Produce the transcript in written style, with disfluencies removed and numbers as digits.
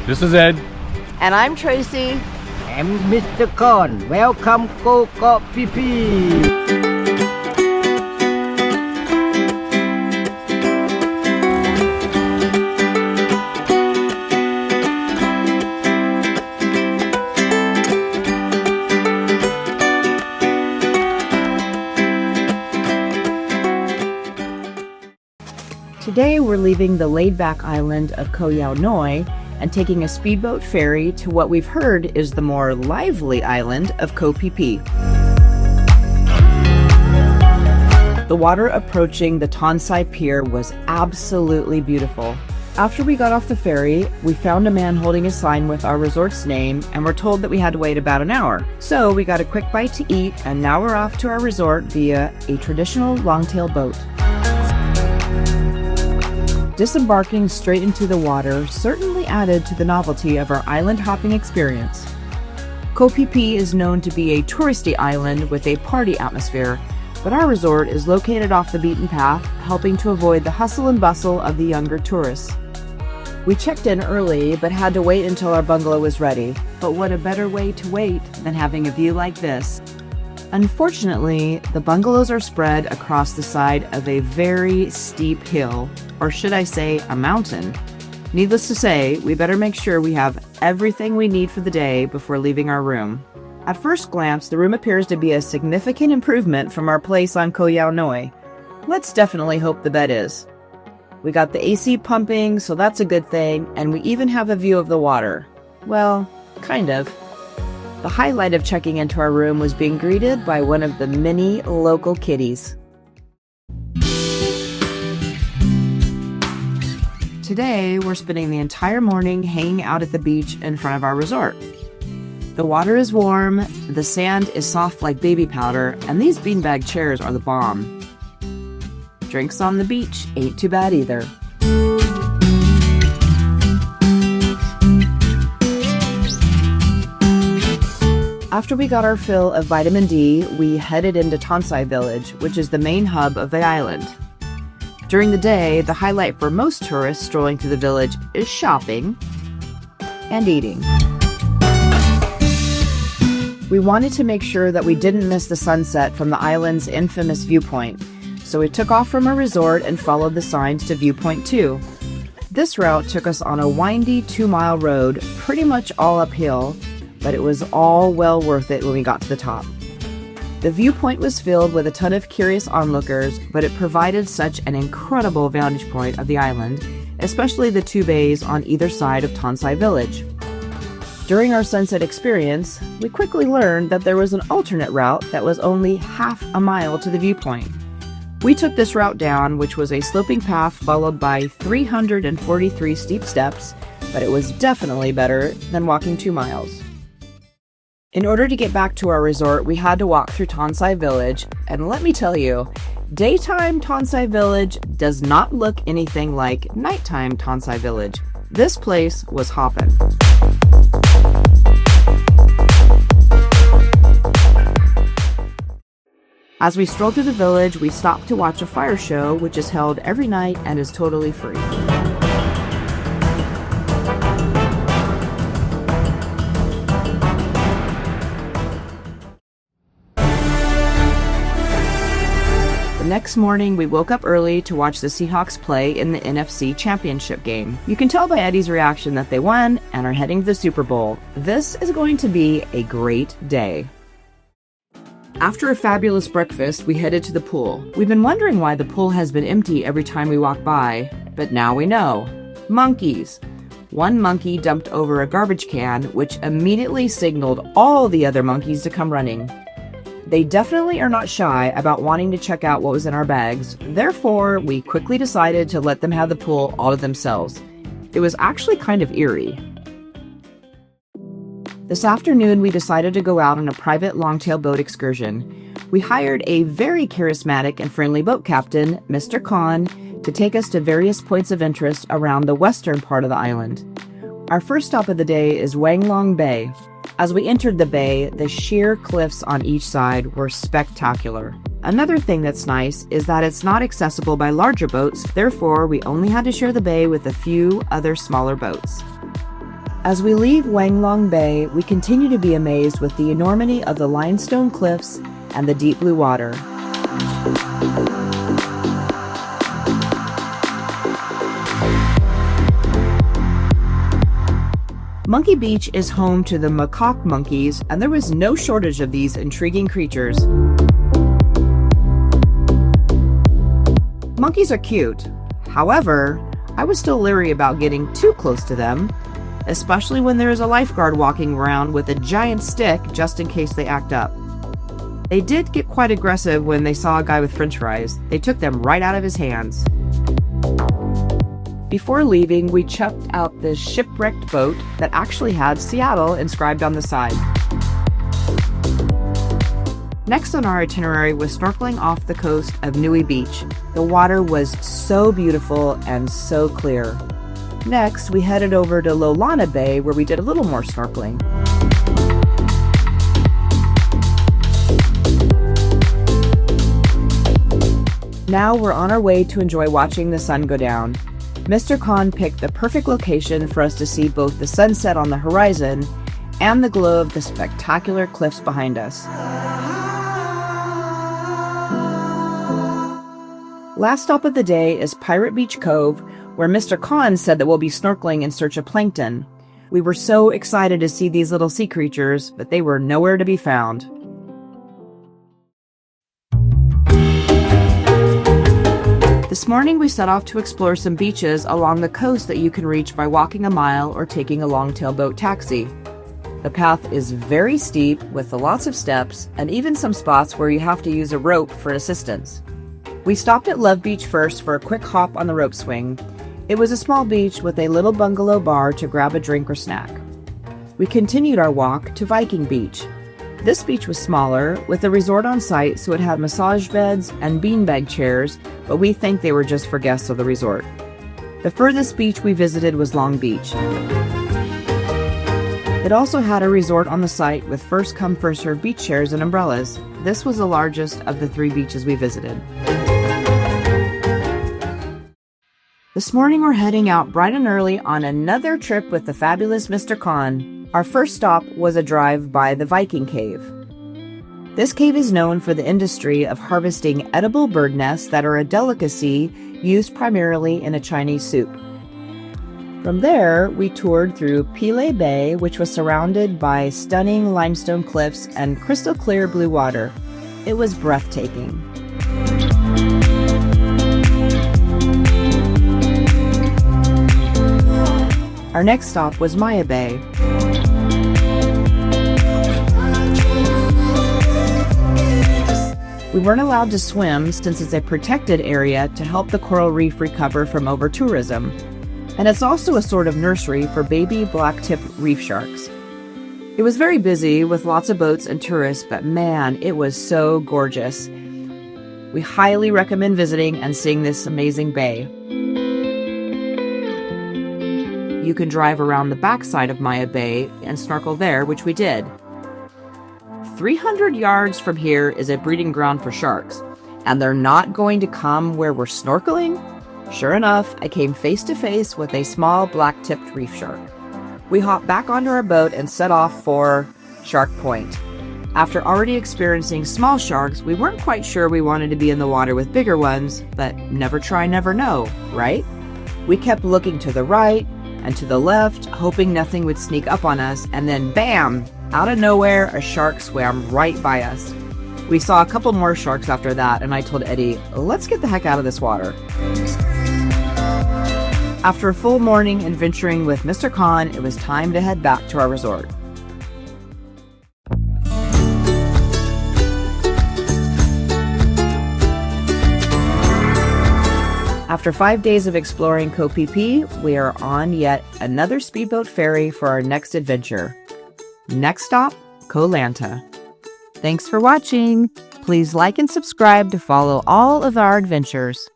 This is Ed. And I'm Tracy. I'm Mr. Con. Welcome to Koh Phi Phi. Today we're leaving the laid-back island of Koh Phi Phi and taking a speedboat ferry to what we've heard is the more lively island of Koh Phi Phi. The water approaching the Tonsai Pier was absolutely beautiful. After we got off the ferry, we found a man holding a sign with our resort's name and were told that we had to wait about an hour. So we got a quick bite to eat and now we're off to our resort via a traditional longtail boat. Disembarking straight into the water certainly added to the novelty of our island hopping experience. Koh Phi Phi is known to be a touristy island with a party atmosphere, but our resort is located off the beaten path, helping to avoid the hustle and bustle of the younger tourists. We checked in early, but had to wait until our bungalow was ready. But what a better way to wait than having a view like this. Unfortunately, the bungalows are spread across the side of a very steep hill, or should I say a mountain. Needless to say, we better make sure we have everything we need for the day before leaving our room. At first glance, the room appears to be a significant improvement from our place on Koh Phi Phi. Let's definitely hope the bed is. We got the AC pumping, so that's a good thing, and we even have a view of the water. Well, kind of. The highlight of checking into our room was being greeted by one of the many local kitties. Today, we're spending the entire morning hanging out at the beach in front of our resort. The water is warm, the sand is soft like baby powder, and these beanbag chairs are the bomb. Drinks on the beach ain't too bad either. After we got our fill of vitamin D, we headed into Tonsai Village, which is the main hub of the island. During the day, the highlight for most tourists strolling through the village is shopping and eating. We wanted to make sure that we didn't miss the sunset from the island's infamous viewpoint, so we took off from our resort and followed the signs to Viewpoint 2. This route took us on a windy 2-mile road, pretty much all uphill, but it was all well worth it when we got to the top. The viewpoint was filled with a ton of curious onlookers, but it provided such an incredible vantage point of the island, especially the 2 bays on either side of Tonsai Village. During our sunset experience, we quickly learned that there was an alternate route that was only half a mile to the viewpoint. We took this route down, which was a sloping path followed by 343 steep steps, but it was definitely better than walking 2 miles. In order to get back to our resort, we had to walk through Tonsai Village, and let me tell you, daytime Tonsai Village does not look anything like nighttime Tonsai Village. This place was hoppin'. As we strolled through the village, we stopped to watch a fire show, which is held every night and is totally free. Next morning, we woke up early to watch the Seahawks play in the NFC Championship game. You can tell by Eddie's reaction that they won and are heading to the Super Bowl. This is going to be a great day. After a fabulous breakfast, we headed to the pool. We've been wondering why the pool has been empty every time we walk by, but now we know. Monkeys. One monkey dumped over a garbage can, which immediately signaled all the other monkeys to come running. They definitely are not shy about wanting to check out what was in our bags. Therefore, we quickly decided to let them have the pool all to themselves. It was actually kind of eerie. This afternoon, we decided to go out on a private longtail boat excursion. We hired a very charismatic and friendly boat captain, Mr. Khan, to take us to various points of interest around the western part of the island. Our first stop of the day is Wanglong Bay. As we entered the bay, the sheer cliffs on each side were spectacular. Another thing that's nice is that it's not accessible by larger boats, therefore we only had to share the bay with a few other smaller boats. As we leave Wanglong Bay, we continue to be amazed with the enormity of the limestone cliffs and the deep blue water. Monkey Beach is home to the macaque monkeys, and there was no shortage of these intriguing creatures. Monkeys are cute. However, I was still leery about getting too close to them, especially when there is a lifeguard walking around with a giant stick just in case they act up. They did get quite aggressive when they saw a guy with french fries. They took them right out of his hands. Before leaving, we checked out this shipwrecked boat that actually had Seattle inscribed on the side. Next on our itinerary was snorkeling off the coast of Nui Beach. The water was so beautiful and so clear. Next, we headed over to Lolana Bay, where we did a little more snorkeling. Now we're on our way to enjoy watching the sun go down. Mr. Khan picked the perfect location for us to see both the sunset on the horizon and the glow of the spectacular cliffs behind us. Last stop of the day is Pirate Beach Cove, where Mr. Khan said that we'll be snorkeling in search of plankton. We were so excited to see these little sea creatures, but they were nowhere to be found. This morning we set off to explore some beaches along the coast that you can reach by walking a mile or taking a long-tail boat taxi. The path is very steep with lots of steps and even some spots where you have to use a rope for assistance. We stopped at Love Beach first for a quick hop on the rope swing. It was a small beach with a little bungalow bar to grab a drink or snack. We continued our walk to Viking Beach. This beach was smaller, with a resort on site, so it had massage beds and beanbag chairs, but we think they were just for guests of the resort. The furthest beach we visited was Long Beach. It also had a resort on the site with first-come, first-served beach chairs and umbrellas. This was the largest of the 3 beaches we visited. This morning we're heading out bright and early on another trip with the fabulous Mr. Khan. Our first stop was a drive by the Viking Cave. This cave is known for the industry of harvesting edible bird nests that are a delicacy used primarily in a Chinese soup. From there, we toured through Pile Bay, which was surrounded by stunning limestone cliffs and crystal clear blue water. It was breathtaking. Our next stop was Maya Bay. We weren't allowed to swim since it's a protected area to help the coral reef recover from over-tourism. And it's also a sort of nursery for baby black-tip reef sharks. It was very busy with lots of boats and tourists, but man, it was so gorgeous. We highly recommend visiting and seeing this amazing bay. You can drive around the backside of Maya Bay and snorkel there, which we did. 300 yards from here is a breeding ground for sharks, and they're not going to come where we're snorkeling? Sure enough, I came face to face with a small black-tipped reef shark. We hopped back onto our boat and set off for Shark Point. After already experiencing small sharks, we weren't quite sure we wanted to be in the water with bigger ones, but never try, never know, right? We kept looking to the right and to the left, hoping nothing would sneak up on us, and then bam! Out of nowhere, a shark swam right by us. We saw a couple more sharks after that, and I told Eddie, let's get the heck out of this water. After a full morning adventuring with Mr. Khan, it was time to head back to our resort. After 5 days of exploring Koh Phi Phi, we are on yet another speedboat ferry for our next adventure. Next stop, Koh Lanta. Thanks for watching. Please like and subscribe to follow all of our adventures.